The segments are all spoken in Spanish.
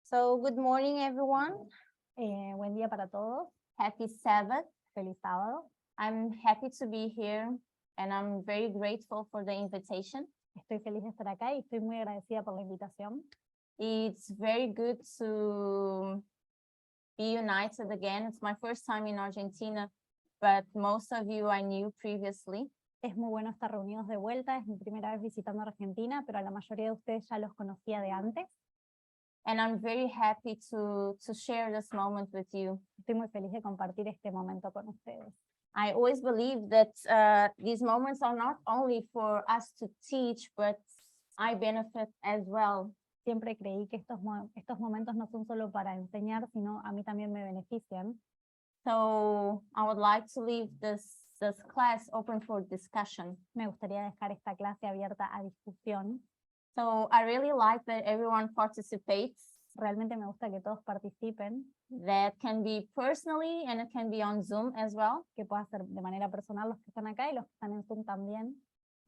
So, good morning, everyone. Buen día para todos. Happy Sabbath. Feliz sábado. I'm happy to be here, and I'm very grateful for the invitation. Estoy feliz de estar acá y estoy muy agradecida por la invitación. It's very good to be united again. It's my first time in Argentina, but most of you I knew previously. Es muy bueno estar reunidos de vuelta. Es mi primera vez visitando Argentina, pero a la mayoría de ustedes ya los conocía de antes. And I'm very happy to share this moment with you. Estoy muy feliz de compartir este momento con ustedes. I always believe that these moments are not only for us to teach, but I benefit as well. Siempre creí que estos momentos no son solo para enseñar, sino a mí también me benefician. So I would like to leave this class open for discussion. Me gustaría dejar esta clase abierta a discusión. So I really like that everyone participates. Realmente me gusta que todos participen. That can be personally and it can be on Zoom as well. Que pueda ser de manera personal los que están acá y los que están en Zoom también.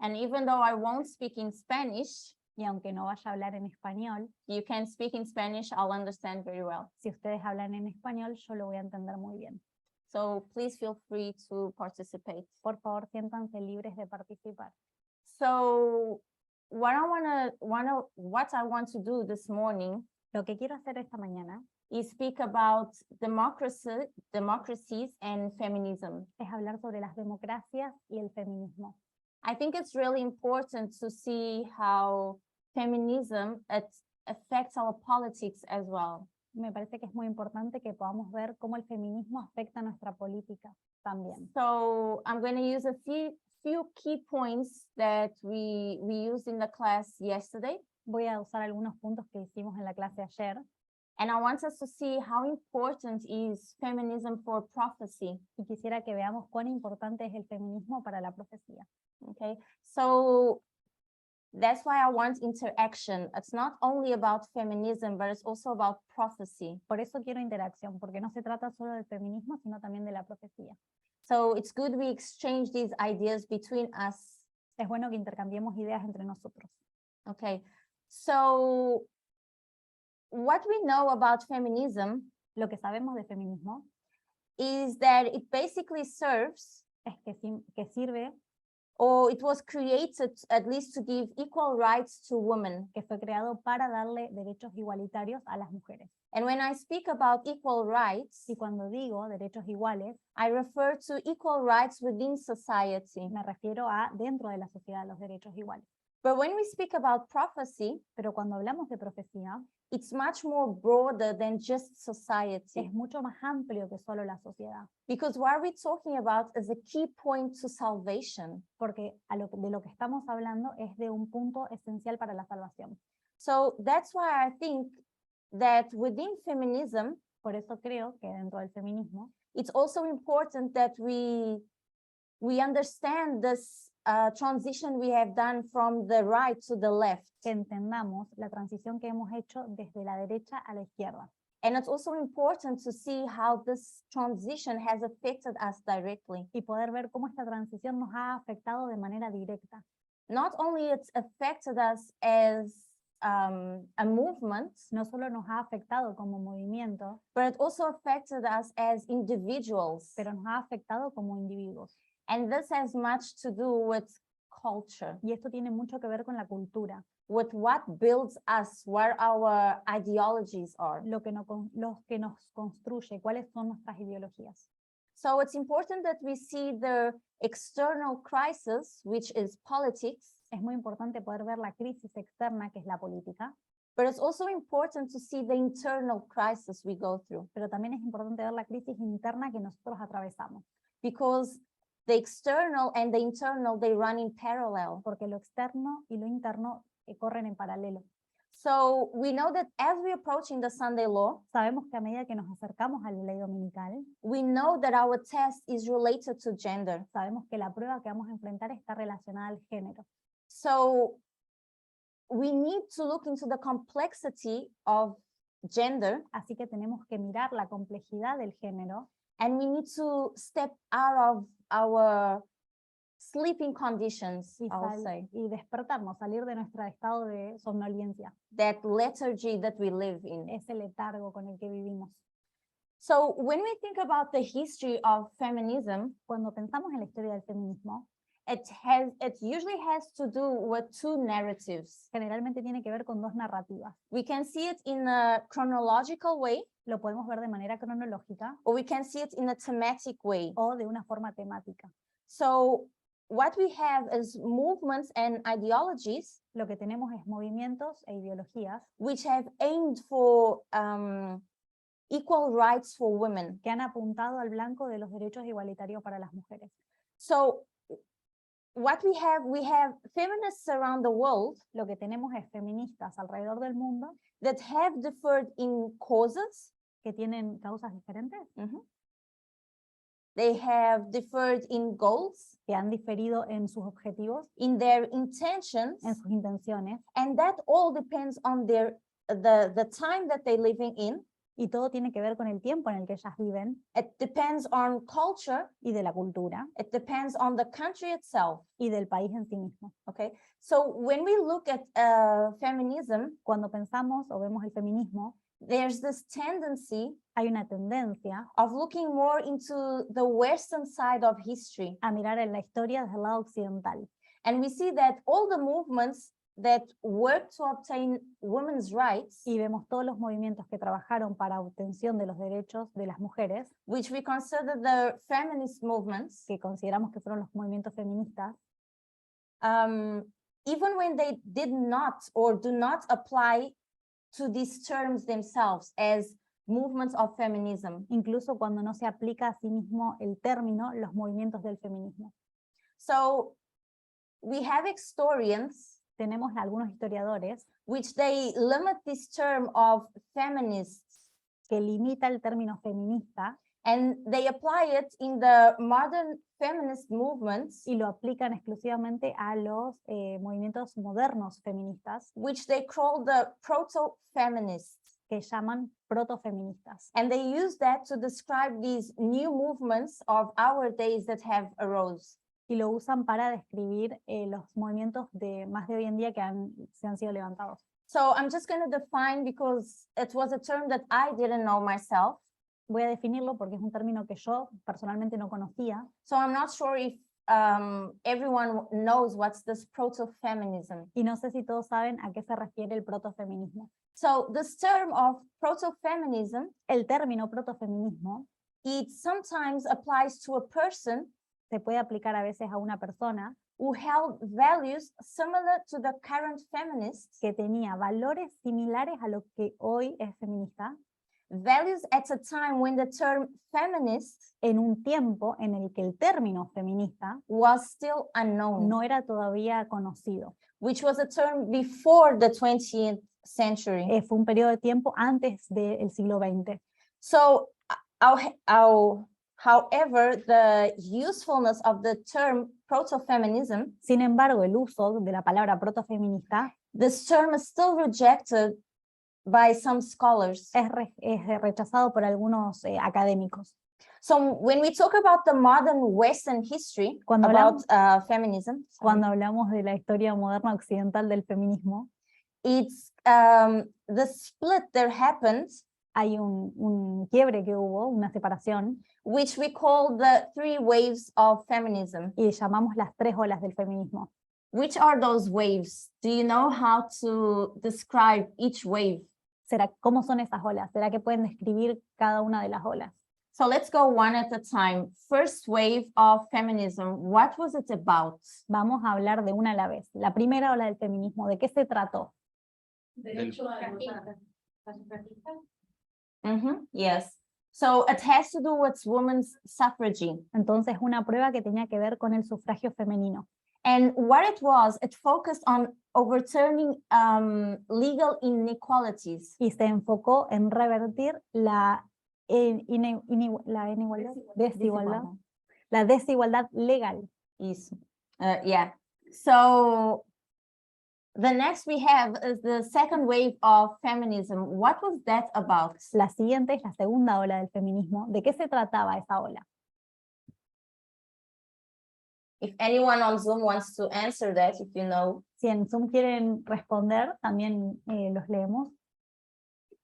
And even though I won't speak in Spanish, y aunque no vaya a hablar en español, you can speak in Spanish, I'll understand very well. Si ustedes hablan en español, yo lo voy a entender muy bien. So please feel free to participate. Por favor, siéntanse libres de participar. So what I want to do this morning, lo que quiero hacer esta mañana, is speak about democracies and feminism. Es hablar sobre las democracias y el feminismo. I think it's really important to see how feminism affects our politics as well. Me parece que es muy importante que podamos ver cómo el feminismo afecta a nuestra política también. So I'm going to use a few key points that we used in the class yesterday. Voy a usar algunos puntos que hicimos en la clase ayer. And I want us to see how important is feminism for prophecy. Y quisiera que veamos cuán importante es el feminismo para la profecía. Okay, so that's why I want interaction. It's not only about feminism, but it's also about prophecy. Por eso quiero interacción, porque no se trata solo del feminismo, sino también de la profecía. So it's good we exchange these ideas between us. Es bueno que intercambiemos ideas entre nosotros. Okay, so what we know about feminism, lo que sabemos de feminismo, is that it basically serves, es que sirve, or it was created at least to give equal rights to women. Que fue creado para darle derechos igualitarios a las mujeres. And when I speak about equal rights, y cuando digo derechos iguales, I refer to equal rights within society. Me refiero a dentro de la sociedad los derechos iguales. But when we speak about prophecy, pero cuando hablamos de profecía, it's much more broader than just society. Es mucho más amplio que solo la sociedad. Because what we're talking about is a key point to salvation. Porque de lo que estamos hablando es de un punto esencial para la salvación. So that's why I think that within feminism, por eso creo que dentro del feminismo, it's also important that we understand this transition we have done from the right to the left. Que entendamos la transición que hemos hecho desde la derecha a la izquierda. And it's also important to see how this transition has affected us directly. Y poder ver cómo esta transición nos ha afectado de manera directa. Not only it's affected us as a movement, no solo nos ha afectado como movimiento, but it also affected us as individuals. Pero nos ha afectado como individuos. And this has much to do with culture. Y esto tiene mucho que ver con la cultura. With what builds us, what our ideologies are. Lo que nos construye, cuáles son nuestras ideologías. So it's important that we see the external crisis, which is politics. Es muy importante poder ver la crisis externa, que es la política. But it's also important to see the internal crisis we go through. Pero también es importante ver la crisis interna que nosotros atravesamos. Because the external and the internal, they run in parallel. Porque lo externo y lo interno corren en paralelo. So we know that as we're approaching the Sunday law, sabemos que a medida que nos acercamos a la ley dominical, we know that our test is related to gender. Sabemos que la prueba que vamos a enfrentar está relacionada al género. So we need to look into the complexity of gender. Así que tenemos que mirar la complejidad del género. And we need to step out of our sleeping conditions, y, I'll say, y despertarnos, salir de nuestro estado de somnolencia, that lethargy that we live in. ese letargo con el que vivimos. So when we think about the history of feminism, Cuando pensamos en la historia del feminismo, it usually has to do with two narratives. generalmente tiene que ver con dos narrativas. We can see it in a chronological way, Lo podemos ver de manera cronológica or we can see it in a thematic way. o de una forma temática. So what we have is movements and ideologies Lo que tenemos es movimientos e ideologías which have aimed for equal rights for women. que han apuntado al blanco de los derechos igualitarios para las mujeres. So what we have feminists around the world Lo que tenemos es feministas alrededor del mundo that have differed in causes. que tienen causas diferentes, They have differed in goals, que han diferido en sus objetivos, in their intentions, en sus intenciones, and that all depends on the time that they're living in. y todo tiene que ver con el tiempo en el que ellas viven It depends on culture. y de la cultura It depends on the country itself. y del país en sí mismo. Okay, so when we look at feminism, Cuando pensamos o vemos el feminismo, there's this tendency hay una tendencia of looking more into the Western side of history. a mirar en la historia desde el lado occidental. And we see that all the movements that work to obtain women's rights, Y vemos todos los movimientos que trabajaron para obtención de los derechos de las mujeres, which we consider the feminist movements, que consideramos que fueron los movimientos feministas, even when they did not or do not apply to these terms themselves as movements of feminism. incluso cuando no se aplica a sí mismo el término, los movimientos del feminismo. So we have historians Tenemos algunos historiadores which they limit this term of feminists que limita el término feminista and they apply it in the modern feminist movements, y lo aplican exclusivamente a los movimientos modernos feministas, which they call the proto-feminists. que llaman protofeministas. And they use that to describe these new movements of our days that have arose. Y lo usan para describir los movimientos de más de hoy en día que se han sido levantados. So I'm just going to define, because it was a term that I didn't know myself. Voy a definirlo porque es un término que yo personalmente no conocía. So I'm not sure if everyone knows what's this proto-feminism. Y no sé si todos saben a qué se refiere el protofeminismo. So this term of proto-feminism, El término protofeminismo it sometimes applies to a person se puede aplicar a veces a una persona who held values similar to the current feminists, que tenía valores similares a lo que hoy es feminista, values at a time when the term feminist en un tiempo en el que el término feminista was still unknown, no era todavía conocido. which was a term before the 20th century. Fue un periodo de tiempo antes del siglo XX. So, however, the usefulness of the term proto-feminism, Sin embargo, el uso de la palabra protofeminista this term is still rejected by some scholars. es rechazado por algunos académicos. So when we talk about the modern Western history Cuando about feminism, Cuando hablamos de la historia moderna occidental del feminismo, it's the split that happened, hay un quiebre que hubo, una separación, which we call the three waves of feminism. y llamamos las tres olas del feminismo. Which are those waves? Do you know how to describe each wave? ¿Cómo son esas olas? ¿Será que pueden describir cada una de las olas? So let's go one at a time. First wave of feminism, what was it about? Vamos a hablar de una a la vez. La primera ola del feminismo, ¿de qué se trató? Yes. So it has to do with women's suffrage. Entonces, una prueba que tenía que ver con el sufragio femenino. And what it was, it focused on overturning legal inequalities. Y se enfocó en revertir la desigualdad legal. Yes. Yeah. So the next we have is the second wave of feminism. What was that about? La siguiente es la segunda ola del feminismo. ¿De qué se trataba esa ola? If anyone on Zoom wants to answer that, if you know. Si en Zoom quieren responder, también los leemos.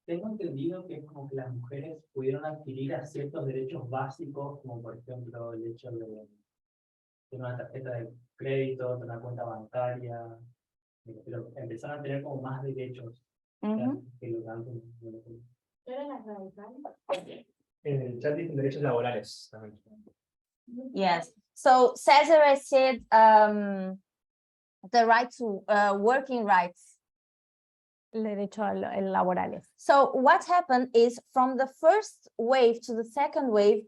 Tengo entendido que es como que las mujeres pudieron adquirir a ciertos derechos básicos, como por ejemplo el hecho de tener una tarjeta de crédito, tener una cuenta bancaria, pero empezaron a tener como más derechos que lo que antes. ¿Eran las radicales? En el chat dicen derechos laborales también. Yes. So Cesar said the right to working rights. El derecho laborales. So what happened is from the first wave to the second wave,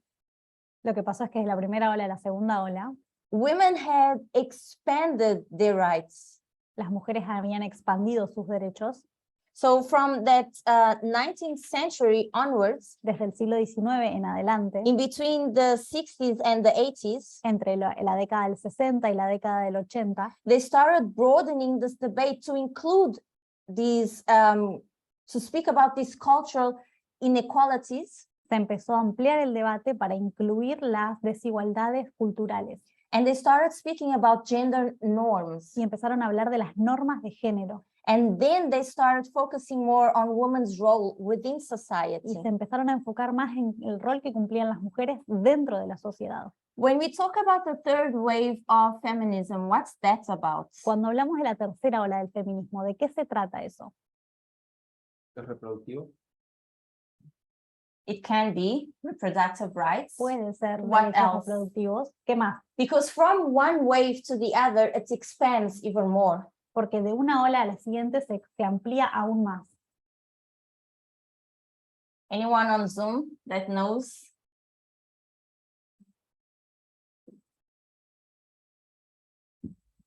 Lo que pasó es que de la primera ola a la segunda ola, women had expanded their rights. las mujeres habían expandido sus derechos. So from that 19th century onwards, Desde el siglo XIX en adelante, in between the 60s and the 80s, entre la década del 60 y la década del 80, they started broadening this debate to include these, to speak about these cultural inequalities. se empezó a ampliar el debate para incluir las desigualdades culturales. And they started speaking about gender norms. Y empezaron a hablar de las normas de género. And then they started focusing more on women's role within society. Y se empezaron a enfocar más en el rol que cumplían las mujeres dentro de la sociedad. When we talk about the third wave of feminism, what's that about? Cuando hablamos de la tercera ola del feminismo, ¿de qué se trata eso? ¿Es reproductivo? It can be reproductive rights. Puede ser What derechos else? reproductivos. ¿Qué más? Because from one wave to the other, it expands even more. Porque de una ola a la siguiente se amplía aún más. Anyone on Zoom that knows?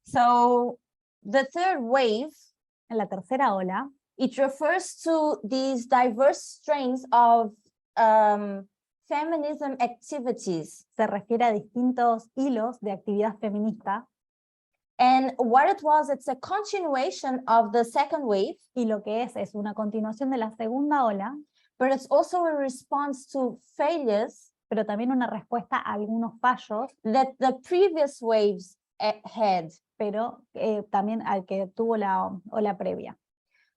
So the third wave, En la tercera ola, it refers to these diverse strains of feminism activities. se refiere a distintos hilos de actividad feminista, And what it was, it's a continuation of the second wave, y lo que es una continuación de la segunda ola, but it's also a response to failures pero también una respuesta a algunos fallos, that the previous waves had. pero también al que tuvo la ola previa.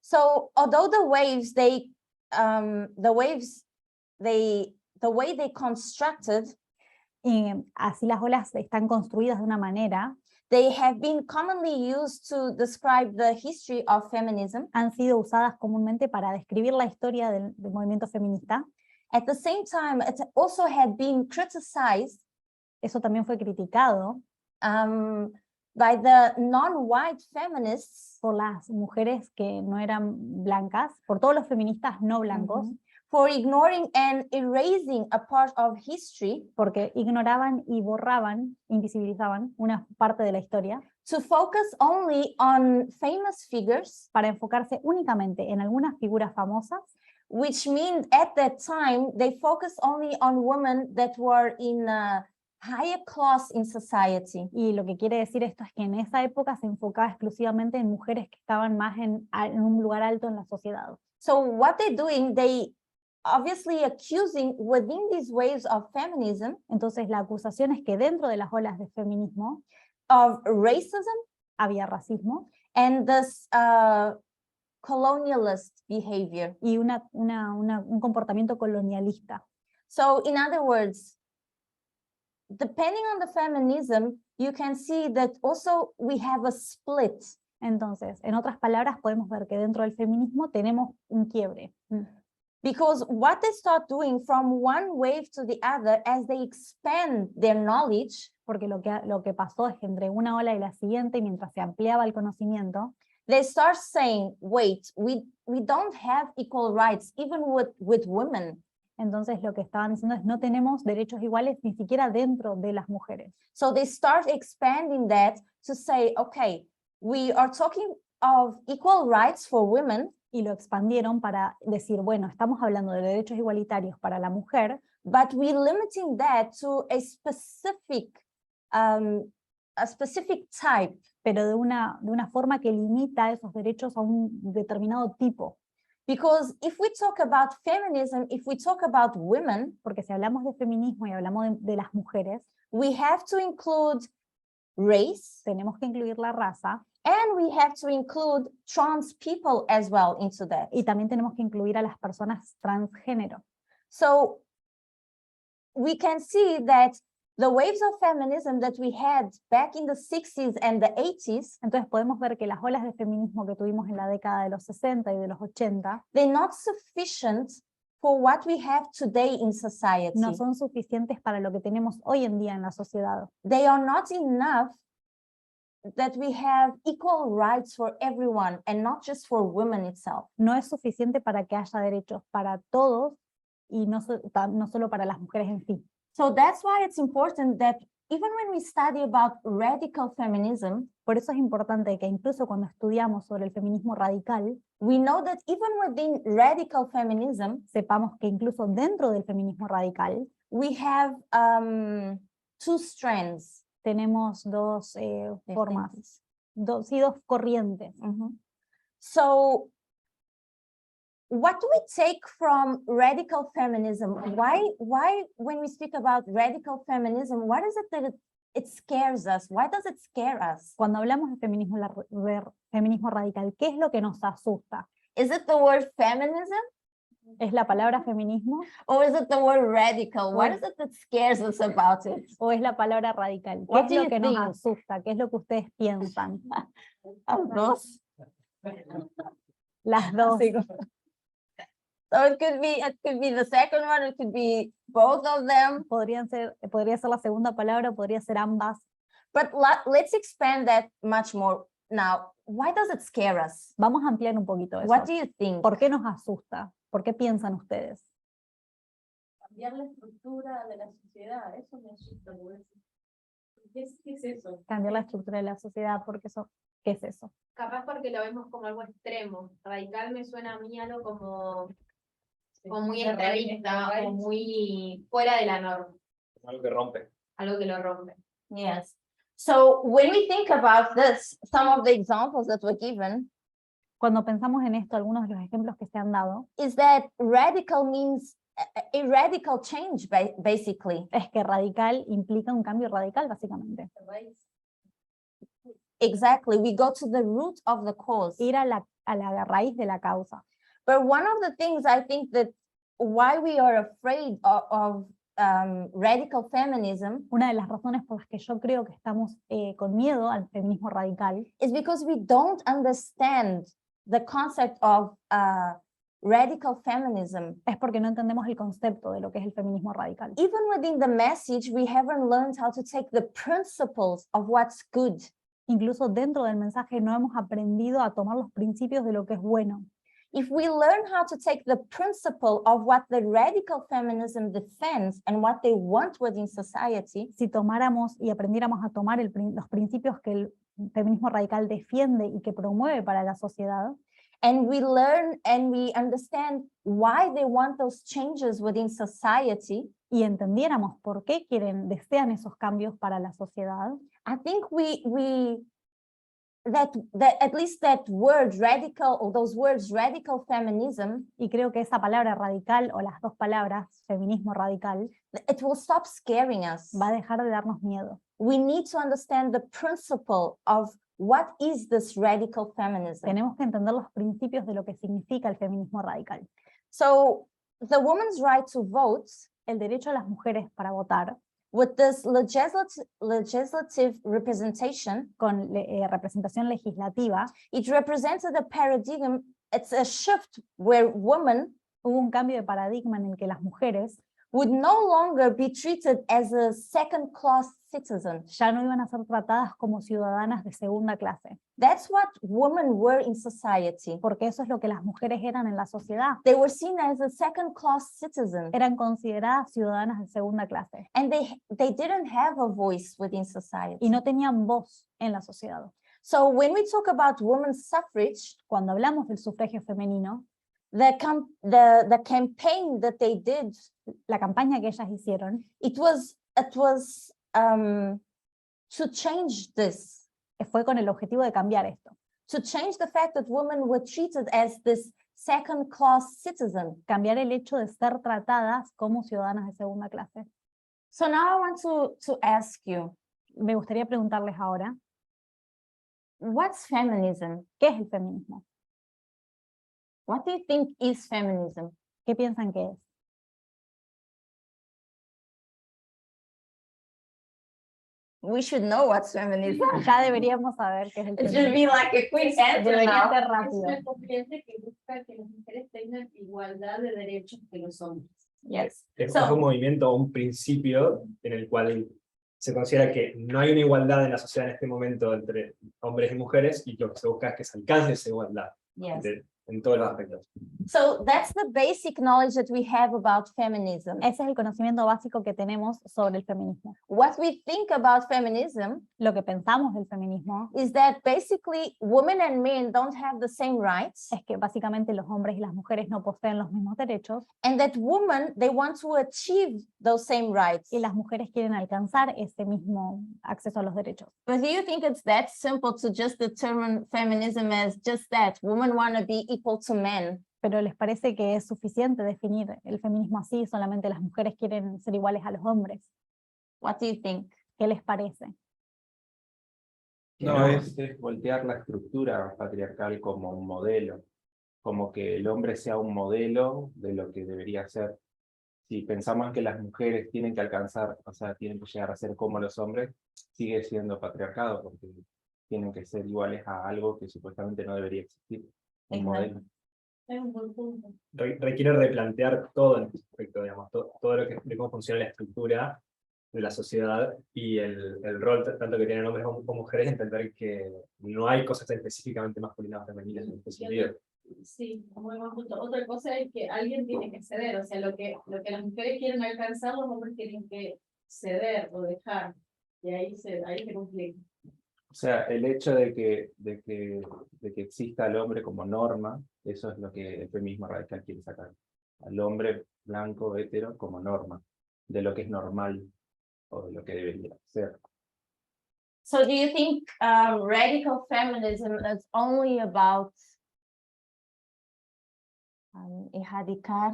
So although the waves, the way they constructed, Y así las olas están construidas de una manera, they have been commonly used to describe the history of feminism. han sido usadas comúnmente para describir la historia del movimiento feminista. At the same time, it also had been criticized Eso también fue criticado by the non-white feminists por las mujeres que no eran blancas, por todos los feministas no blancos, for ignoring and erasing a part of history porque ignoraban y borraban, invisibilizaban una parte de la historia, to focus only on famous figures, para enfocarse únicamente en algunas figuras famosas, which mean at that time they focused only on women that were in a higher class in society. y lo que quiere decir esto es que en esa época se enfocaba exclusivamente en mujeres que estaban más en un lugar alto en la sociedad. So what they're doing, they obviously accusing within these waves of feminism Entonces la acusación es que dentro de las olas de feminismo of racism había racismo and this colonialist behavior. y un comportamiento colonialista. So in other words, depending on the feminism, you can see that also we have a split. Entonces, en otras palabras, podemos ver que dentro del feminismo tenemos un quiebre. Because what they start doing from one wave to the other as they expand their knowledge, Porque lo que pasó es que entre una ola y la siguiente, mientras se ampliaba el conocimiento, they start saying, wait, we don't have equal rights even with women. entonces lo que estaban diciendo es no tenemos derechos iguales ni siquiera dentro de las mujeres. So they start expanding that to say, okay, we are talking of equal rights for women, Y lo expandieron para decir, bueno, estamos hablando de derechos igualitarios para la mujer, but we're limiting that to a specific type. pero de una forma que limita esos derechos a un determinado tipo. Because if we talk about feminism, if we talk about women, Porque si hablamos de feminismo y hablamos de las mujeres, we have to include race, tenemos que incluir la raza, and we have to include trans people as well into that. y también tenemos que incluir a las personas transgénero. So we can see that the waves of feminism that we had back in the 60s and the 80s, Entonces podemos ver que las olas de feminismo que tuvimos en la década de los 60 y de los 80 they're not sufficient for what we have today in society. no son suficientes para lo que tenemos hoy en día en la sociedad. They are not enough that we have equal rights for everyone and not just for women itself. No es suficiente para que haya derechos para todos y no solo para las mujeres en sí. So that's why it's important that even when we study about radical feminism, Por eso es importante que incluso cuando estudiamos sobre el feminismo radical, we know that even within radical feminism, sepamos que incluso dentro del feminismo radical we have two strands. tenemos dos formas, dos corrientes. So what do we take from radical feminism? Why when we speak about radical feminism, what is it that it scares us? Why does it scare us? Cuando hablamos de feminismo radical, ¿qué es lo que nos asusta? Is it the word feminism? ¿Es la palabra feminismo Or is it the word radical? What is it that scares us about it? o es la palabra radical? ¿Qué What es do lo you que nos think? asusta? ¿Qué es lo que ustedes piensan? Dos. Las dos. So it could be the second one, it could be both of them. Podría ser la segunda palabra, podría ser ambas. But let's expand that much more now. Why does it scare us? Vamos a ampliar un poquito eso. What do you think? ¿Por qué nos asusta? ¿Por qué piensan ustedes? Cambiar la estructura de la sociedad, eso me asusta. ¿Qué es eso? Cambiar la estructura de la sociedad, ¿qué es eso? Capaz porque lo vemos como algo extremo. Radical me suena a mí algo como muy extremista o muy fuera de la norma. Algo que rompe. Algo que lo rompe. Yes. So when we think about this, some of the examples that were given Cuando pensamos en esto, algunos de los ejemplos que se han dado, is that radical means a radical change, basically. es que radical implica un cambio radical, básicamente. Exactly. We go to the root of the cause. Ir a la raíz de la causa. But one of the things I think that why we are afraid of radical feminism Una de las razones por las que yo creo que estamos con miedo al feminismo radical is because we don't understand the concept of radical feminism. es porque no entendemos el concepto de lo que es el feminismo radical. Even within the message, we haven't learned how to take the principles of what's good. Incluso dentro del mensaje no hemos aprendido a tomar los principios de lo que es bueno. If we learn how to take the principle of what the radical feminism defends and what they want within society, Si tomáramos y aprendiéramos a tomar los principios que el feminismo radical defiende y que promueve para la sociedad, and we learn and we understand why they want those changes within society, y entendiéramos por qué desean esos cambios para la sociedad, I think that at least that word radical, or those words radical feminism, y creo que esa palabra radical o las dos palabras feminismo radical it will stop scaring us. va a dejar de darnos miedo. We need to understand the principle of what is this radical feminism. Tenemos que entender los principios de lo que significa el feminismo radical. So the woman's right to vote, El derecho a las mujeres para votar, with this legislative representation, con representación legislativa, it represented a paradigm, it's a shift where women hubo un cambio de paradigma en el que las mujeres would no longer be treated as a second-class citizen. ya no iban a ser tratadas como ciudadanas de segunda clase, That's what women were in society. porque eso es lo que las mujeres eran en la sociedad. They were seen as a second-class citizen, Eran consideradas ciudadanas de segunda clase and they didn't have a voice within society. y no tenían voz en la sociedad. So when we talk about women's suffrage, Cuando hablamos del sufragio femenino, the campaign that they did, la campaña que ellas hicieron it was to change this, fue con el objetivo de cambiar esto, to change the fact that women were treated as this second-class citizen. cambiar el hecho de ser tratadas como ciudadanas de segunda clase. So now I want to ask you, Me gustaría preguntarles ahora, what's feminism? ¿qué es el feminismo? What do you think is feminism? ¿Qué piensan que es? We should know what's feminism. Ya deberíamos saber qué es el It should feminismo. be like a quick answer Debería now. ser Es rápido. una corriente que busca que las mujeres tengan igualdad de derechos que los hombres. Yes. Es So- un movimiento o un principio en el cual se considera que no hay una igualdad en la sociedad en este momento entre hombres y mujeres, y lo que se busca es que se alcance esa igualdad Yes. en todos los aspectos. So that's the basic knowledge that we have about feminism. Ese es el conocimiento básico que tenemos sobre el feminismo. What we think about feminism Lo que pensamos del feminismo is that basically women and men don't have the same rights, es que básicamente los hombres y las mujeres no poseen los mismos derechos and that women, they want to achieve those same rights. y las mujeres quieren alcanzar ese mismo acceso a los derechos. But do you think it's that simple to just determine feminism as just that? Women want to be equal to men. Pero ¿les parece que es suficiente definir el feminismo así? Solamente las mujeres quieren ser iguales a los hombres. What do you think? ¿Qué les parece? No, es voltear la estructura patriarcal como un modelo, como que el hombre sea un modelo de lo que debería ser. Si pensamos que las mujeres tienen que alcanzar, o sea, tienen que llegar a ser como los hombres, sigue siendo patriarcado, porque tienen que ser iguales a algo que supuestamente no debería existir, un Exacto. modelo. Es un buen punto. Requiere replantear todo en este aspecto, digamos, todo lo que de cómo funciona la estructura de la sociedad y el rol tanto que tienen hombres como mujeres, entender que no hay cosas específicamente masculinas o femeninas en este sentido. Sí, muy buen punto. Otra cosa es que alguien tiene que ceder, o sea, lo que las mujeres quieren alcanzar, los hombres tienen que ceder o dejar, y ahí se complica. O sea, el hecho de que exista el hombre como norma, eso es lo que el feminismo radical quiere sacar. Al hombre blanco, hetero, como norma, de lo que es normal o de lo que debería ser. So do you think radical feminism is only about erradicar?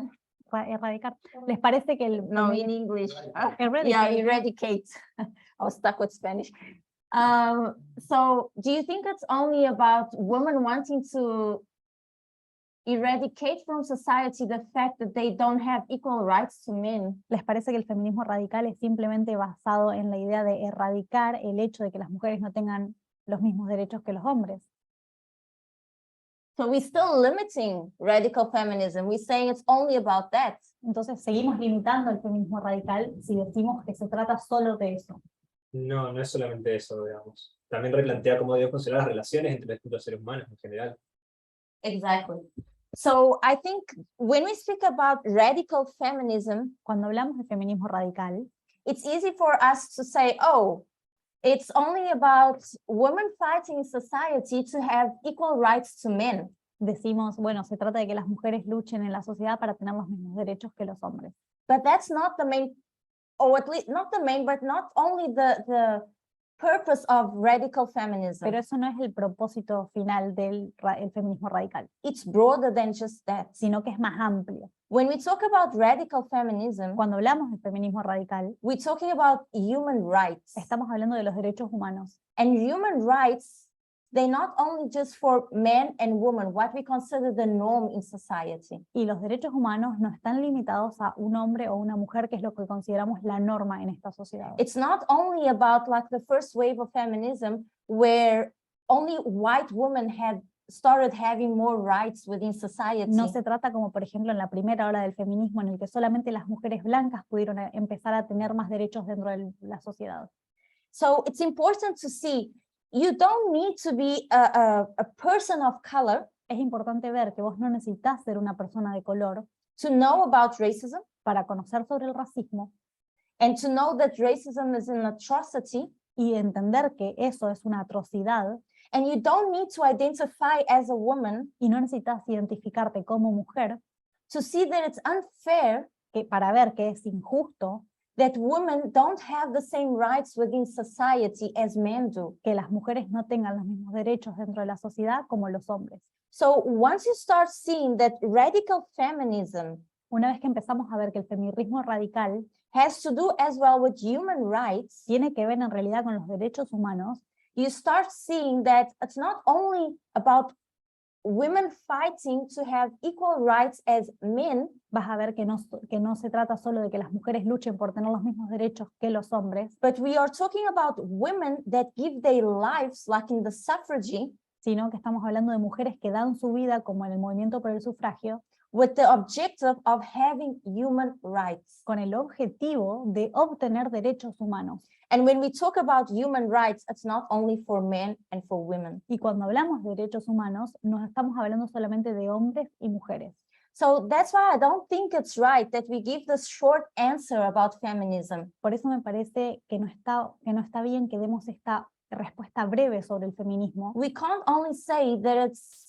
Erradicar. ¿Les parece que el No, in English. Eradicate. Yeah, eradicate. I was stuck with Spanish. So do you think it's only about women wanting to eradicate from society the fact that they don't have equal rights to men? ¿Les parece que el feminismo radical es simplemente basado en la idea de erradicar el hecho de que las mujeres no tengan los mismos derechos que los hombres? So we're still limiting radical feminism. We're saying it's only about that. Entonces seguimos limitando el feminismo radical si decimos que se trata solo de eso. No, no es solamente eso, digamos. También replantea cómo deben funcionar las relaciones entre los seres humanos en general. Exactly. So I think when we speak about radical feminism, Cuando hablamos de feminismo radical, it's easy for us to say, oh, it's only about women fighting in society to have equal rights to men. decimos, bueno, se trata de que las mujeres luchen en la sociedad para tener los mismos derechos que los hombres. But that's not the main, or at least not the main, but not only the purpose of radical feminism. Pero eso no es el propósito final del el feminismo radical, It's broader than just that. sino que es más amplio. When we talk about radical feminism, Cuando hablamos de feminismo radical, we're talking about human rights. estamos hablando de los derechos humanos. And human rights, they're not only just for men and women, what we consider the norm in society. Y los derechos humanos no están limitados a un hombre o una mujer, que es lo que consideramos la norma en esta sociedad. It's not only about like the first wave of feminism where only white women had started having more rights within society. No se trata como, por ejemplo, en la primera ola del feminismo, en el que solamente las mujeres blancas pudieron empezar a tener más derechos dentro de la sociedad. So it's important to see, you don't need to be a person of color Es importante ver que vos no necesitas ser una persona de color to know about racism para conocer sobre el racismo and to know that racism is an atrocity. y entender que eso es una atrocidad, And you don't need to identify as a woman y no necesitas identificarte como mujer to see that it's unfair para ver que es injusto that women don't have the same rights within society as men do. que las mujeres no tengan los mismos derechos dentro de la sociedad como los hombres. So once you start seeing that radical feminism Una vez que empezamos a ver que el feminismo radical has to do as well with human rights, tiene que ver en realidad con los derechos humanos, you start seeing that it's not only about women fighting to have equal rights as men, vas a ver que no se trata solo de que las mujeres luchen por tener los mismos derechos que los hombres, but we are talking about women that give their lives, like in the suffrage, sino que estamos hablando de mujeres que dan su vida, como en el movimiento por el sufragio, with the objective of having human rights. con el objetivo de obtener derechos humanos. And when we talk about human rights, it's not only for men and for women. Y cuando hablamos de derechos humanos, no estamos hablando solamente de hombres y mujeres. So that's why I don't think it's right that we give this short answer about feminism. Por eso me parece que no está bien que demos esta respuesta breve sobre el feminismo. We can't only say that it's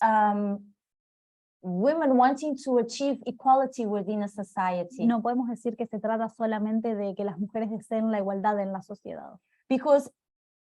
women wanting to achieve equality within a society. No podemos decir que se trata solamente de que las mujeres deseen la igualdad en la sociedad, Because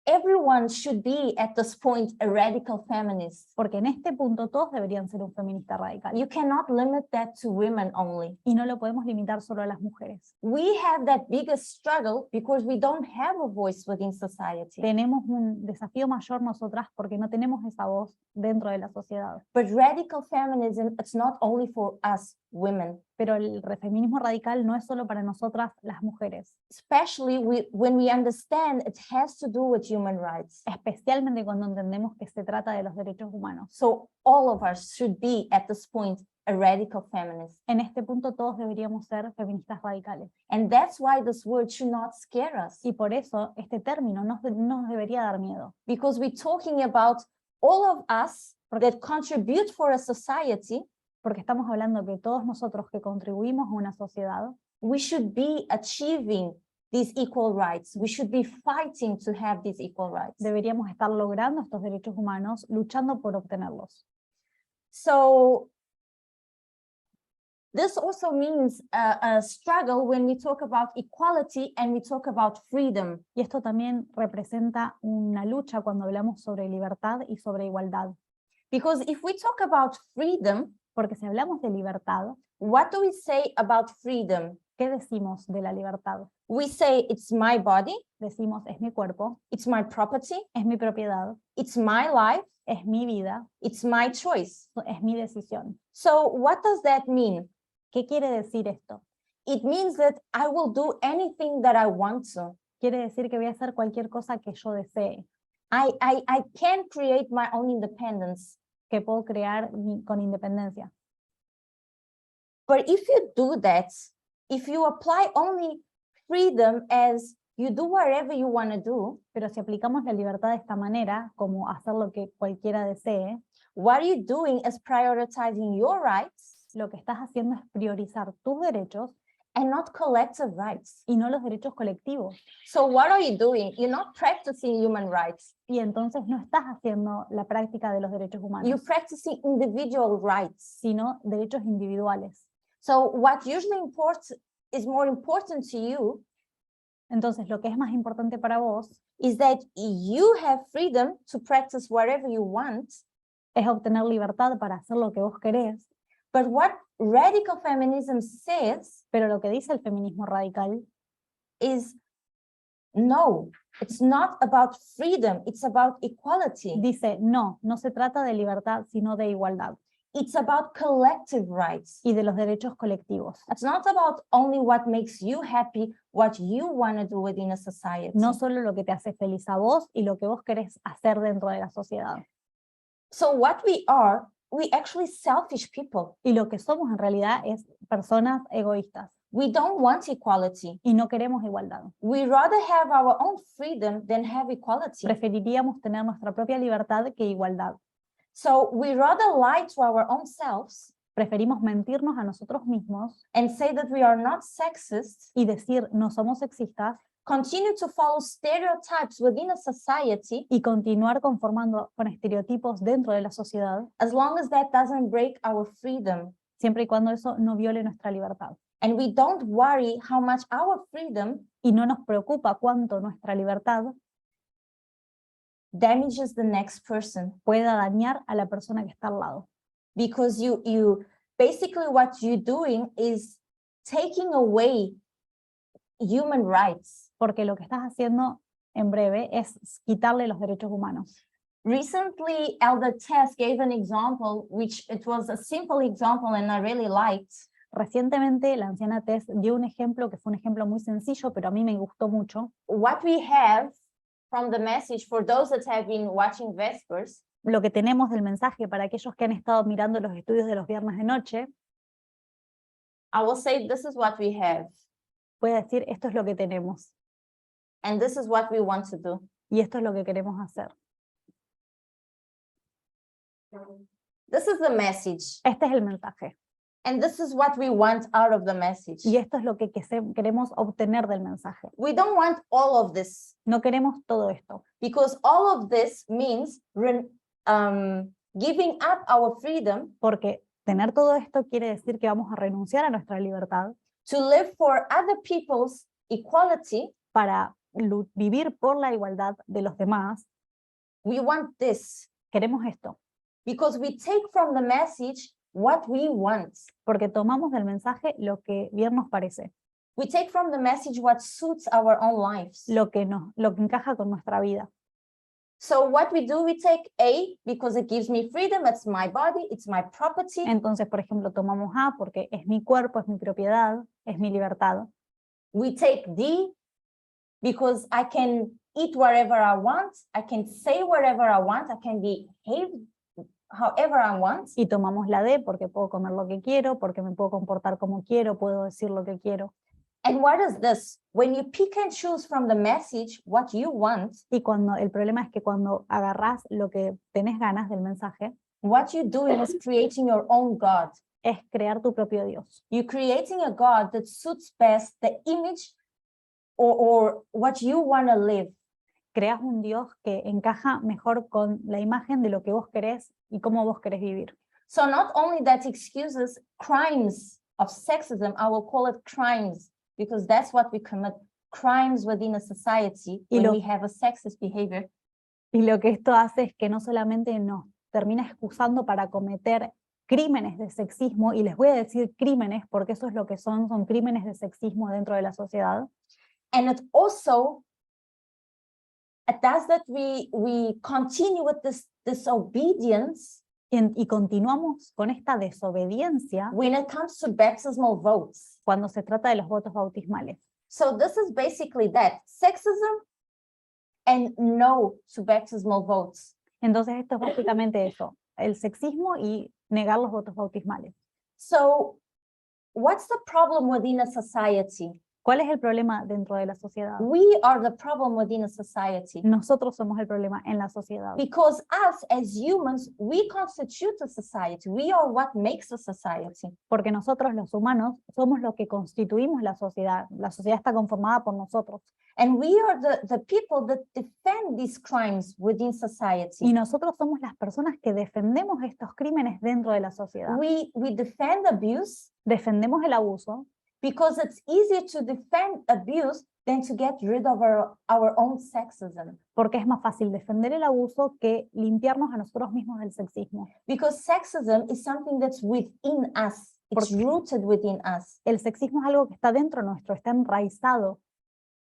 everyone should be at this point a radical feminist. porque en este punto todos deberían ser un feminista radical. You cannot limit that to women only. Y no lo podemos limitar solo a las mujeres. We have that biggest struggle because we don't have a voice within society. Tenemos un desafío mayor nosotras porque no tenemos esa voz dentro de la sociedad. But radical feminism, it's not only for us women, Pero el feminismo radical no es solo para nosotras las mujeres, especially when we understand it has to do with human rights. especialmente cuando entendemos que se trata de los derechos humanos. So all of us should be at this point a radical feminist. En este punto todos deberíamos ser feministas radicales. And that's why this word should not scare us, Y por eso este término nos debería dar miedo. because we're talking about all of us that contribute for a society. Porque estamos hablando que todos nosotros que contribuimos a una sociedad, We should be achieving these equal rights. We should be fighting to have these equal rights. deberíamos estar logrando estos derechos humanos, luchando por obtenerlos. So this also means a struggle when we talk about equality and we talk about freedom. Y esto también representa una lucha cuando hablamos sobre libertad y sobre igualdad. Because if we talk about freedom, Porque si hablamos de libertad, what do we say about freedom? ¿qué decimos de la libertad? We say it's my body, Decimos, es mi cuerpo, it's my property, es mi propiedad, it's my life, es mi vida, it's my choice. es mi decisión. So what does that mean? ¿Qué quiere decir esto? It means that I will do anything that I want to. Quiere decir que voy a hacer cualquier cosa que yo desee, I can create my own independence. que puedo crear con independencia. But if you do that, if you apply only freedom as you do whatever you want to do, Pero si aplicamos la libertad de esta manera, como hacer lo que cualquiera desee, what you're doing is prioritizing your rights lo que estás haciendo es priorizar tus derechos and not collective rights. y no los derechos colectivos. So what are you doing? You're not practicing human rights. Y entonces no estás haciendo la práctica de los derechos humanos, You're practicing individual rights. sino derechos individuales. So what usually is more important to you Entonces lo que es más importante para vos is that you have freedom to practice whatever you want. es obtener libertad para hacer lo que vos querés, But what radical feminism says pero lo que dice el feminismo radical is no, it's not about freedom, it's about equality. dice, no se trata de libertad, sino de igualdad It's about collective rights. y de los derechos colectivos. It's not about only what makes you happy, what you want to do within a society. No solo lo que te hace feliz a vos y lo que vos querés hacer dentro de la sociedad. So what we are, we actually selfish people. Y lo que somos en realidad es personas egoístas We don't want equality. y no queremos igualdad. We rather have our own freedom than have equality. Preferiríamos tener nuestra propia libertad que igualdad. So we rather lie to our own selves Preferimos mentirnos a nosotros mismos and say that we are not sexist, y decir no somos sexistas continue to follow stereotypes within a society y continuar conformando con estereotipos dentro de la sociedad, as long as that doesn't break our freedom. siempre y cuando eso no viole nuestra libertad. And we don't worry how much our freedom Y no nos preocupa cuánto nuestra libertad damages the next person. pueda dañar a la persona que está al lado. Because you basically what you're doing is taking away human rights. Porque lo que estás haciendo en breve es quitarle los derechos humanos. Recently, Elder Tess gave an example, which it was a simple example and I really liked. Recientemente la anciana Tess dio un ejemplo que fue un ejemplo muy sencillo, pero a mí me gustó mucho. What we have from the message for those that have been watching Vespers, Lo que tenemos del mensaje para aquellos que han estado mirando los estudios de los viernes de noche, I will say this is what we have puede decir esto es lo que tenemos and this is what we want to do. y esto es lo que queremos hacer. This is the message Este es el mensaje and this is what we want out of the message. y esto es lo que queremos obtener del mensaje. We don't want all of this No queremos todo esto, because all of this means giving up our freedom porque tener todo esto quiere decir que vamos a renunciar a nuestra libertad to live for other people's equality. para vivir por la igualdad de los demás. We want this Queremos esto, because we take from the message what we want. porque tomamos del mensaje lo que bien nos parece, We take from the message what suits our own lives. lo que encaja con nuestra vida. So what we do, we take A because it gives me freedom, it's my body, it's my property. Entonces, por ejemplo, tomamos A porque es mi cuerpo, es mi propiedad, es mi libertad. We take D because I can eat wherever I want, I can say whatever I want, I can behave however I want. Y tomamos la D porque puedo comer lo que quiero, porque me puedo comportar como quiero, puedo decir lo que quiero. And what is this? When you pick and choose from the message what you want, Y el problema es que cuando agarrás lo que tenés ganas del mensaje, what you're doing is creating your own God. es crear tu propio Dios. You're creating a God that suits best the image or what you want to live. Creas un Dios que encaja mejor con la imagen de lo que vos querés y cómo vos querés vivir. So not only that excuses crimes of sexism, I will call it crimes because that's what we commit, crimes within a society when we have a sexist behavior. Y lo que esto hace es que no solamente nos termina excusando para cometer crímenes de sexismo, y les voy a decir crímenes porque eso es lo que son crímenes de sexismo dentro de la sociedad. And it also does that we continue with this disobedience y continuamos con esta desobediencia when it comes to baptismal votes. Cuando se trata de los votos bautismales. So this is basically that, sexism and no to baptismal votes. Entonces esto es básicamente eso, el sexismo y negar los votos bautismales. So what's the problem within a society? ¿Cuál es el problema dentro de la sociedad? We are the problem within a society. Nosotros somos el problema en la sociedad. Because us as humans, we constitute a society. We are what makes a society. Porque nosotros los humanos somos lo que constituimos la sociedad. La sociedad está conformada por nosotros. And we are the people that defend these crimes within society. Y nosotros somos las personas que defendemos estos crímenes dentro de la sociedad. We defend abuse. Defendemos el abuso. Because it's easier to defend abuse than to get rid of our own sexism. Porque es más fácil defender el abuso que limpiarnos a nosotros mismos del sexismo. Because sexism is something that's within us. It's rooted within us. El sexismo es algo que está dentro nuestro, está enraizado.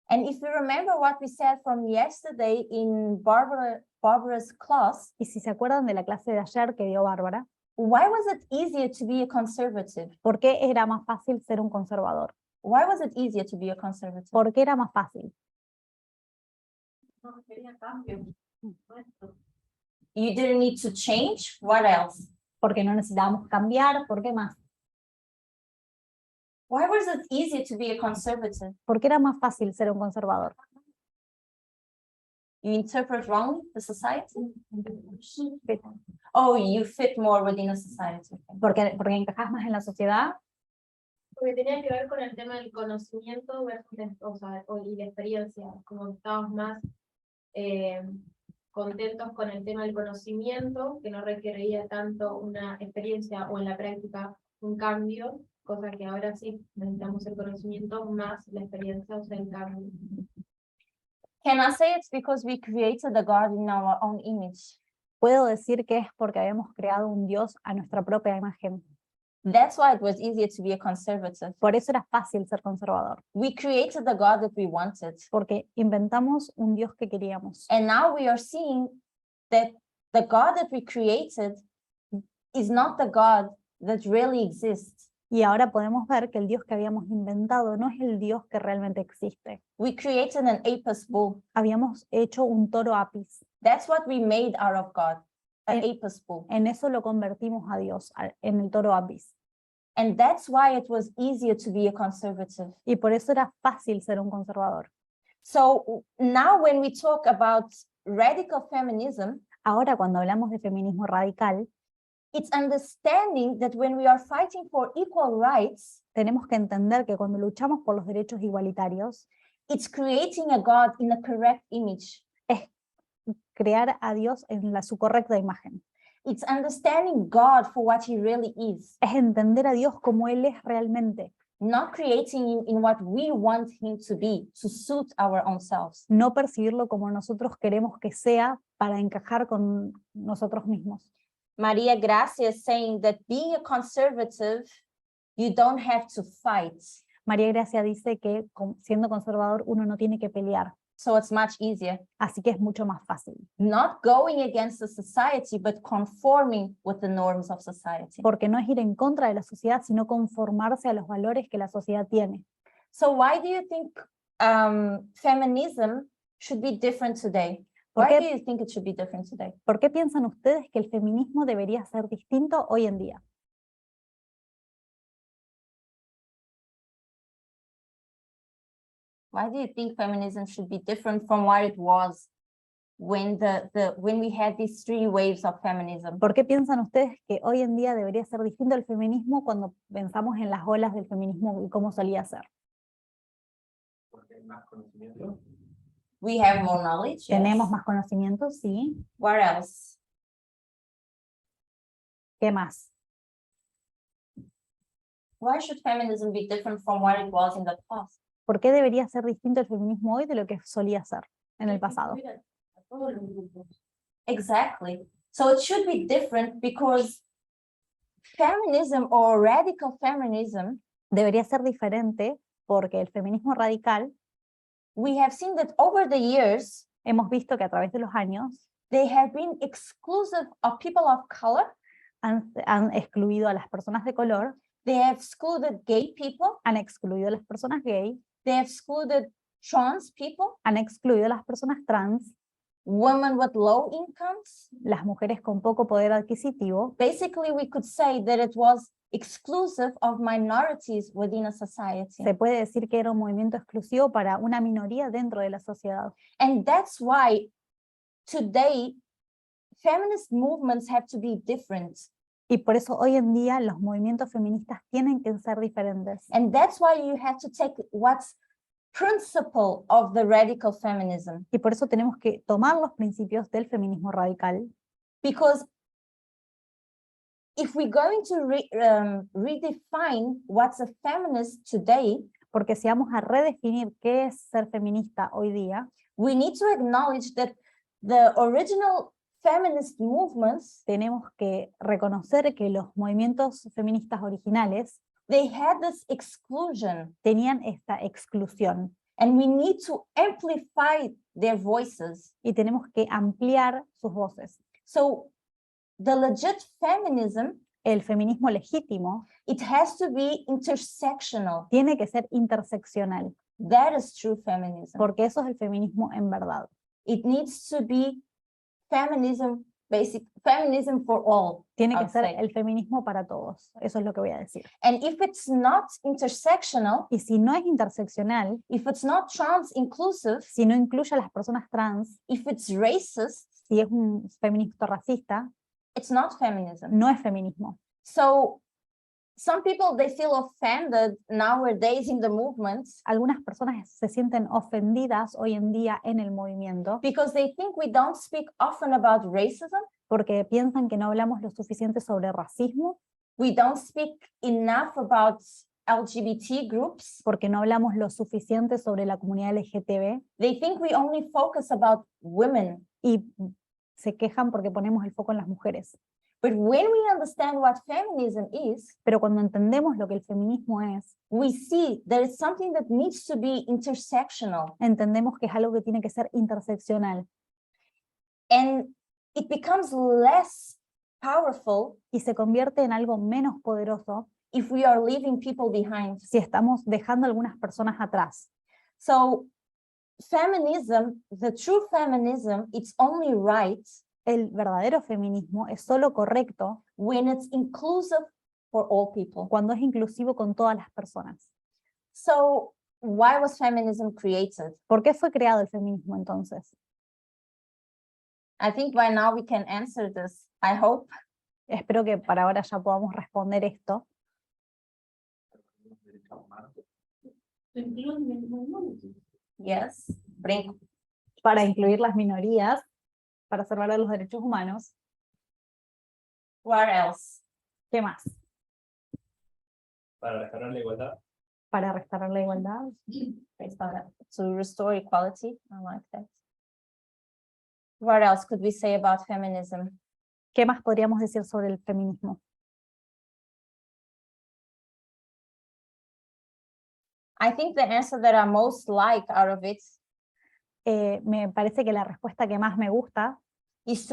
And if you remember what we said from yesterday in Barbara's class, y si se acuerdan de la clase de ayer que dio Bárbara, why was it easier to be a conservative? ¿por qué era más fácil ser un conservador? Why was it easier to be a conservative? ¿Por qué era más fácil? No, quería cambio. You didn't need to change. What else? Porque no necesitábamos cambiar. ¿Por qué más? Why was it easier to be a conservative? ¿Por qué era más fácil ser un conservador? You interpret wrongly the society? Oh, you fit more within a society. Porque encajas más en la sociedad. Porque tenía que ver con el tema del conocimiento versus y la experiencia, como que estábamos más contentos con el tema del conocimiento, que no requería tanto una experiencia o en la práctica un cambio, cosa que ahora sí necesitamos el conocimiento más la experiencia, o sea, el cambio. Can I say it's because we created a God in our own image? Puedo decir que es porque habíamos creado un Dios a nuestra propia imagen. That's why it was easier to be a conservative. Por eso era fácil ser conservador, We created the God that we wanted. porque inventamos un Dios que queríamos. And now we are seeing that the God that we created is not the God that really exists. Y ahora podemos ver que el Dios que habíamos inventado no es el Dios que realmente existe. We created an apis bull. Habíamos hecho un toro apis. That's what we made out of God, an Eh, apis bull. En eso lo convertimos a Dios, en el toro apis. And that's why it was easier to be a conservative. Y por eso era fácil ser un conservador. So now when we talk about radical feminism, Ahora, cuando hablamos de feminismo radical, it's understanding that when we are fighting for equal rights, tenemos que entender que cuando luchamos por los derechos igualitarios, it's creating a God in a correct image. crear a Dios en su correcta imagen. It's understanding God for what he really is, Es entender a Dios como Él es realmente, not creating him in what we want him to be, to suit our own selves. no percibirlo como nosotros queremos que sea para encajar con nosotros mismos. Maria Gracia is saying that being a conservative, you don't have to fight. María Gracia dice que siendo conservador uno no tiene que pelear, So it's much easier. así que es mucho más fácil. Not going against the society, but conforming with the norms of society. Porque no es ir en contra de la sociedad, sino conformarse a los valores que la sociedad tiene. So why do you think feminism should be different today? ¿Por Why qué- do you think it should be different today? ¿Por qué piensan ustedes que el feminismo debería ser distinto hoy en día? Why do you think feminism should be different from what it was when when we had these three waves of feminism? ¿Por qué piensan ustedes que hoy en día debería ser distinto el feminismo cuando pensamos en las olas del feminismo y cómo solía ser? Porque hay más conocimiento. We have more knowledge. Tenemos Yes. más conocimiento, sí. What else? ¿Qué más? Why should feminism be different from what it was in the past? ¿Por qué debería ser distinto el feminismo hoy de lo que solía ser en el pasado? Exactly. So it should be different because feminism or radical feminism, Debería ser diferente porque el feminismo radical, we have seen that over the years, hemos visto que a través de los años they have been exclusive of people of color. han excluido a las personas de color, They have excluded gay people. han excluido a las personas gay, They have excluded trans people, han excluido a las personas trans, women with low incomes. las mujeres con poco poder adquisitivo. Basically, we could say that it was exclusive of minorities within a society. Se puede decir que era un movimiento exclusivo para una minoría dentro de la sociedad. And that's why today feminist movements have to be different. Y por eso hoy en día los movimientos feministas tienen que ser diferentes. And that's why you have to take what's principle of the radical feminism. Y por eso tenemos que tomar los principios del feminismo radical, Because if we're going to redefine what's a feminist today, porque si vamos a redefinir qué es ser feminista hoy día, we need to acknowledge that the original feminist movements, tenemos que reconocer que los movimientos feministas originales they had this exclusion, tenían esta exclusión and we need to amplify their voices. y tenemos que ampliar sus voces. So the legit feminism, El feminismo legítimo it has to be intersectional. tiene que ser interseccional, That is true feminism. porque eso es el feminismo en verdad. It needs to be feminism, feminism for all. Tiene que I'll ser say. el feminismo para todos. Eso es lo que voy a decir. And if it's not intersectional, Y si no es interseccional, if it's not trans inclusive, si no incluye a las personas trans, if it's racist, si es un feminismo racista, it's not feminism. no es feminismo. So some people, they feel offended nowadays in the movements Algunas personas se sienten ofendidas hoy en día en el movimiento because they think we don't speak often about racism. porque piensan que no hablamos lo suficiente sobre racismo, We don't speak enough about LGBT groups. porque no hablamos lo suficiente sobre la comunidad LGTB They think we only focus about women. y se quejan porque ponemos el foco en las mujeres. But when we understand what feminism is, Pero cuando entendemos lo que el feminismo es, we see that it's something that needs to be intersectional. entendemos que es algo que tiene que ser interseccional. And it becomes less powerful Y se convierte en algo menos poderoso if we are leaving people behind. si estamos dejando a algunas personas atrás. So feminism, the true feminism, it's only right El verdadero feminismo es solo correcto when it's inclusive for all people. cuando es inclusivo con todas las personas. So why was feminism created? ¿Por qué fue creado el feminismo entonces? I think by now we can answer this, I hope. Espero que para ahora ya podamos responder esto. Yes. Bring. Para incluir las minorías, para salvar los derechos humanos. What else? ¿Qué más? Para restaurar la igualdad. Para restaurar la igualdad. To restore equality. I like that. What else could we say about feminism? ¿Qué más podríamos decir sobre el feminismo? I think the answer that I most like out of it Me parece que la respuesta que más me gusta is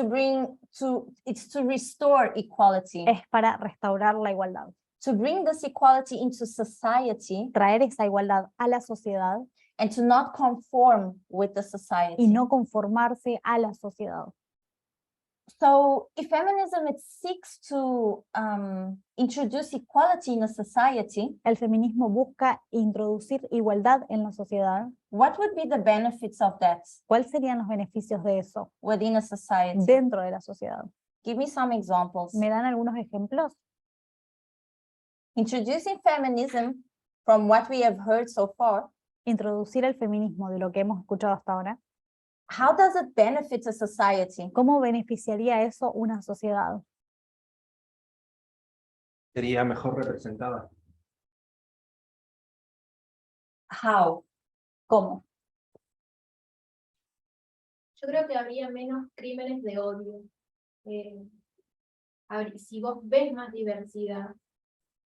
it's to restore equality, es para restaurar la igualdad. to bring this equality into society Traer esa igualdad a la sociedad and to not conform with the society. y no conformarse a la sociedad. So if feminism it seeks to introduce equality in a society, El feminismo busca introducir igualdad en la sociedad. what would be the benefits of that ¿Cuáles serían los beneficios de eso within a society? dentro de la sociedad? Give me some examples. ¿Me dan algunos ejemplos? Introducing feminism, from what we have heard so far, Introducir el feminismo de lo que hemos escuchado hasta ahora. how does it benefit a society? ¿Cómo beneficiaría eso una sociedad? Sería mejor representada. How? ¿Cómo? Yo creo que habría menos crímenes de odio. Si vos ves más diversidad,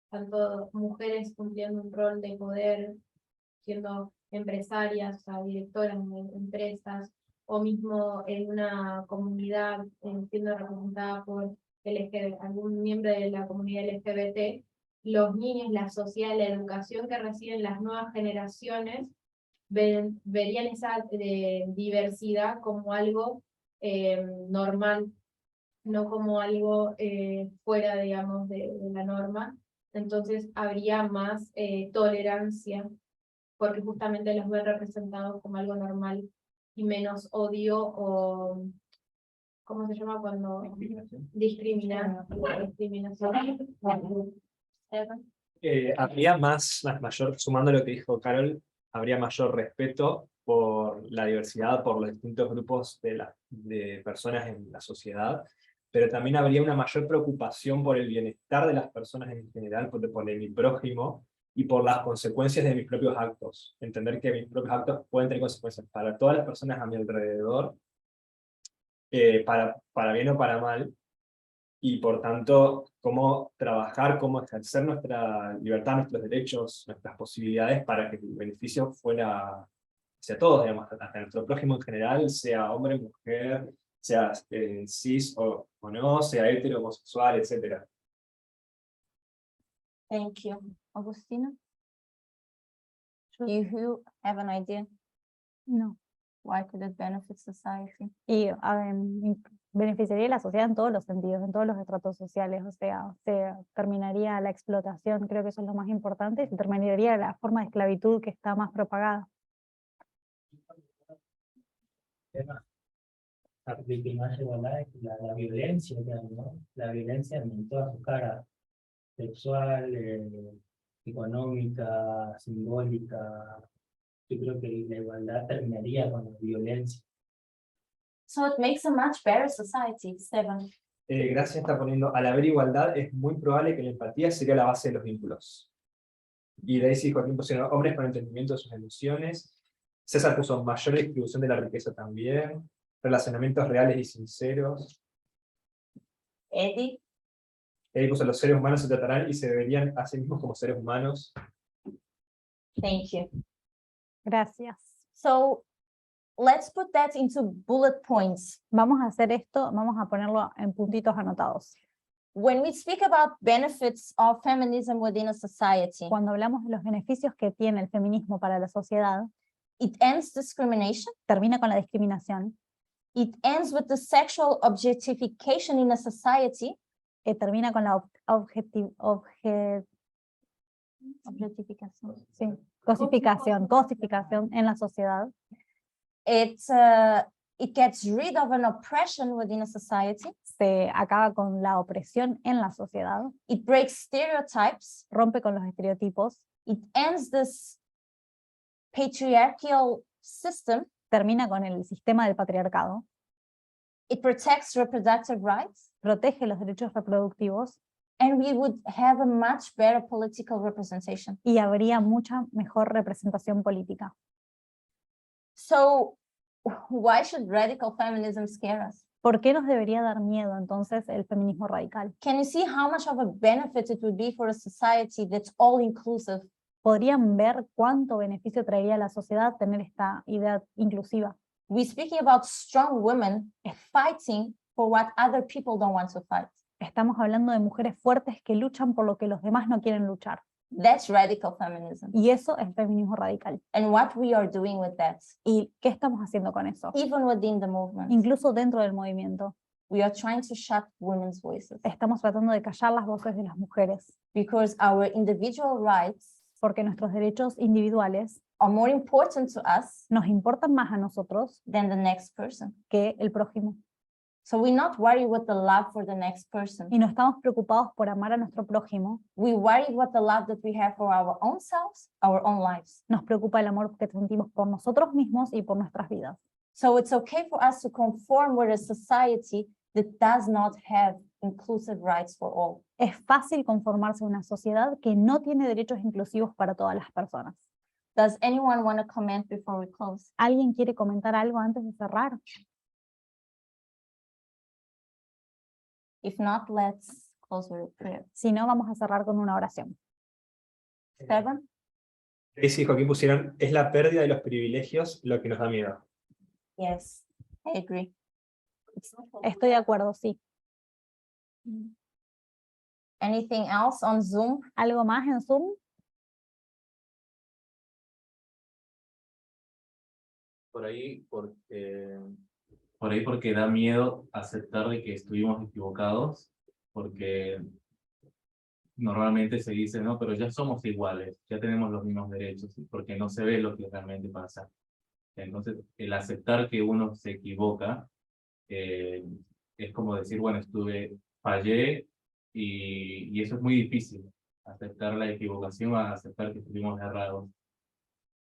tanto mujeres cumpliendo un rol de poder, siendo empresarias, o sea, directoras de empresas, o mismo en una comunidad siendo representada por algún miembro de la comunidad LGBT, los niños, la sociedad, la educación que reciben las nuevas generaciones verían esa diversidad como algo normal, no como algo fuera, digamos, de la norma. Entonces habría más tolerancia, porque justamente los ven representados como algo normal y menos odio o, ¿cómo se llama cuando? Discriminación. Habría mayor, sumando lo que dijo Carol, habría mayor respeto por la diversidad, por los distintos grupos de personas en la sociedad, pero también habría una mayor preocupación por el bienestar de las personas en general, por el mi prójimo, y por las consecuencias de mis propios actos. Entender que mis propios actos pueden tener consecuencias para todas las personas a mi alrededor, para bien o para mal, y por tanto, cómo trabajar, cómo ejercer nuestra libertad, nuestros derechos, nuestras posibilidades para que el beneficio fuera hacia todos, digamos, hasta nuestro prójimo en general, sea hombre, mujer, sea cis o no, sea hetero, homosexual, etc. Thank you. Agustina? You have an idea? No. Why could it benefit society? Y beneficiaría a la sociedad en todos los sentidos, en todos los estratos sociales, o sea, se terminaría la explotación, creo que eso es lo más importante, y se terminaría la forma de esclavitud que está más propagada. De más igualdad es la violencia, ¿no? La violencia en todas sus caras, sexual, económica, simbólica. Yo creo que la igualdad terminaría con la violencia. So it makes a much better society, Stefan. Gracias, está poniendo, al haber igualdad es muy probable que la empatía sería la base de los vínculos. Y Daisy Joaquín pusieron hombres con entendimiento de sus emociones. César puso mayor distribución de la riqueza también. Relacionamientos reales y sinceros. Eddie? Ahí puso, los seres humanos se tratarán y se verían a sí mismos como seres humanos. Thank you. Gracias. So let's put that into bullet points. Vamos a hacer esto, vamos a ponerlo en puntitos anotados. When we speak about benefits of feminism within a society, Cuando hablamos de los beneficios que tiene el feminismo para la sociedad, it ends discrimination. termina con la discriminación, It ends with the sexual objectification in a society. termina con la Objectification. sí, cosificación en la sociedad. It gets rid of an oppression within a society. Se acaba con la opresión en la sociedad, It breaks stereotypes. rompe con los estereotipos, It ends this patriarchal system. termina con el sistema del patriarcado, It protects reproductive rights. protege los derechos reproductivos And we would have a much better political representation. y habría mucha mejor representación política. So why should radical feminism scare us? ¿Por qué nos debería dar miedo entonces el feminismo radical? Can you see how much of a benefit it would be for a society that's all inclusive? ¿Podrían ver cuánto beneficio traería a la sociedad tener esta idea inclusiva? We're speaking about strong women fighting for what other people don't want to fight. Estamos hablando de mujeres fuertes que luchan por lo que los demás no quieren luchar. That's radical feminism. Y eso es feminismo radical. And what we are doing with that, ¿Y qué estamos haciendo con eso? even within the movement, Incluso dentro del movimiento, we are trying to shut women's voices estamos tratando de callar las voces de las mujeres, because our individual rights porque nuestros derechos individuales are more important to us nos importan más a nosotros than the next person. que el prójimo. So we're not worried with the love for the next person. Y no estamos preocupados por amar a nuestro prójimo, We worry what the love that we have for our own selves, our own lives. nos preocupa el amor que sentimos por nosotros mismos y por nuestras vidas. So it's okay for us to conform with a society that does not have inclusive rights for all. Es fácil conformarse a una sociedad que no tiene derechos inclusivos para todas las personas. Does anyone want to comment before we close? ¿Alguien quiere comentar algo antes de cerrar? If not, let's close with a prayer. Si no, vamos a cerrar con una oración. Esteban? Grace y Joaquín pusieron, es la pérdida de los privilegios lo que nos da miedo. Yes, I agree. Estoy de acuerdo, sí. Anything else on Zoom? ¿Algo más en Zoom? Por ahí porque da miedo aceptar de que estuvimos equivocados, porque normalmente se dice, no, pero ya somos iguales, ya tenemos los mismos derechos, porque no se ve lo que realmente pasa. Entonces, el aceptar que uno se equivoca, es como decir, bueno, fallé, y eso es muy difícil, aceptar la equivocación, aceptar que estuvimos errados.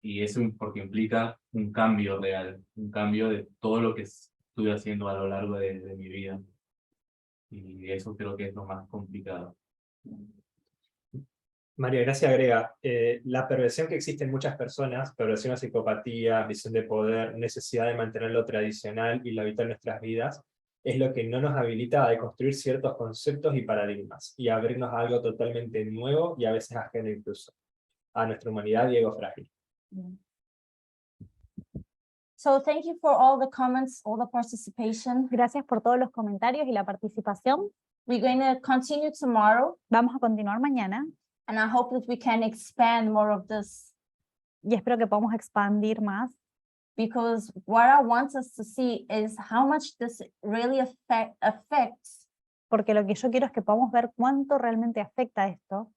Y eso porque implica un cambio real, un cambio de todo lo que estuve haciendo a lo largo de mi vida. Y eso creo que es lo más complicado. María Gracia agrega, la perversión que existe en muchas personas, perversión a psicopatía, visión de poder, necesidad de mantener lo tradicional y lo habitual en nuestras vidas, es lo que no nos habilita a deconstruir ciertos conceptos y paradigmas, y a abrirnos a algo totalmente nuevo y a veces ajeno incluso, a nuestra humanidad y ego frágil. So thank you for all the comments, all the participation. Gracias por todos los comentarios y la participación. We're going to continue tomorrow, Vamos a continuar mañana and I hope that we can expand more of this, y espero que podamos expandir más, because what I want us to see is how much this really affects porque lo que yo quiero es que podamos ver cuánto realmente afecta esto,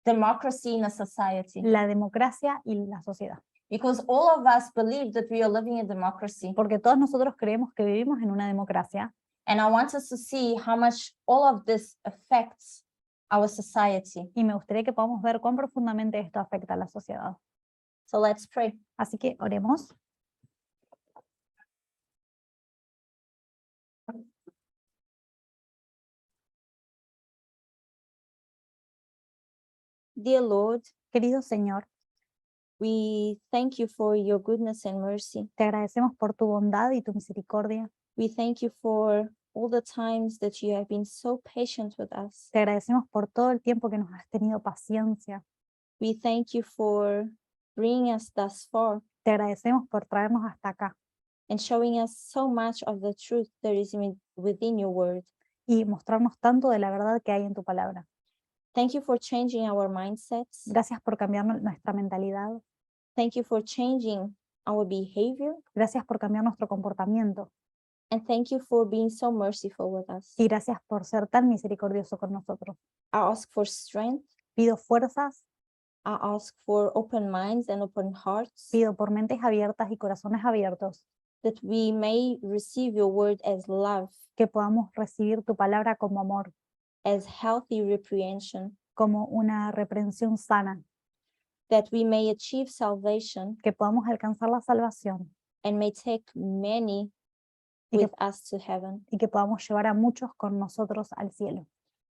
democracy in a society. la democracia y la sociedad. Because all of us believe that we are living in democracy. Porque todos nosotros creemos que vivimos en una democracia, And I want us to see how much all of this affects our society. y me gustaría que podamos ver cuán profundamente esto afecta a la sociedad. So let's pray. Así que oremos. Dear Lord, Querido Señor, we thank you for your goodness and mercy. te agradecemos por tu bondad y tu misericordia. We thank you for all the times that you have been so patient with us. Te agradecemos por todo el tiempo que nos has tenido paciencia. We thank you for bringing us thus far Te agradecemos por traernos hasta acá and showing us so much of the truth that is within your word. y mostrarnos tanto de la verdad que hay en tu palabra. Thank you for changing our mindsets. Gracias por cambiar nuestra mentalidad. Thank you for changing our behavior. Gracias por cambiar nuestro comportamiento. And thank you for being so merciful with us. Y gracias por ser tan misericordioso con nosotros. I ask for strength. Pido fuerzas, I ask for open minds and open hearts, pido por mentes abiertas y corazones abiertos, that we may receive your word as love, que podamos recibir tu palabra como amor, as healthy reprehension, como una reprensión sana, that we may achieve salvation que podamos alcanzar la salvación and may take many y que, with us to heaven. y que podamos llevar a muchos con nosotros al cielo.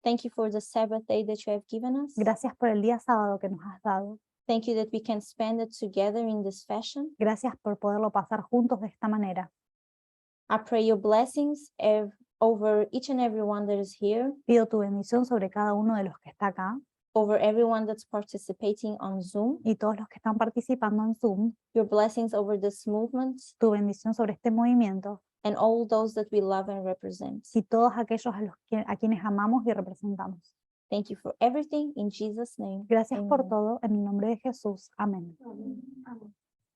Thank you for the Sabbath day that you have given us. Gracias por el día sábado que nos has dado. Thank you that we can spend it together in this fashion. Gracias por poderlo pasar juntos de esta manera. I pray your blessings over each and every one that is here, Pido tu bendición sobre cada uno de los que está acá over everyone that's participating on Zoom, y todos los que están participando en Zoom. your blessings over this movement, Tu bendición sobre este movimiento and all those that we love and represent. y todos aquellos a quienes amamos y representamos. Thank you for everything in Jesus' name. Gracias por Amen. todo, en el nombre de Jesús. Amén. Amén.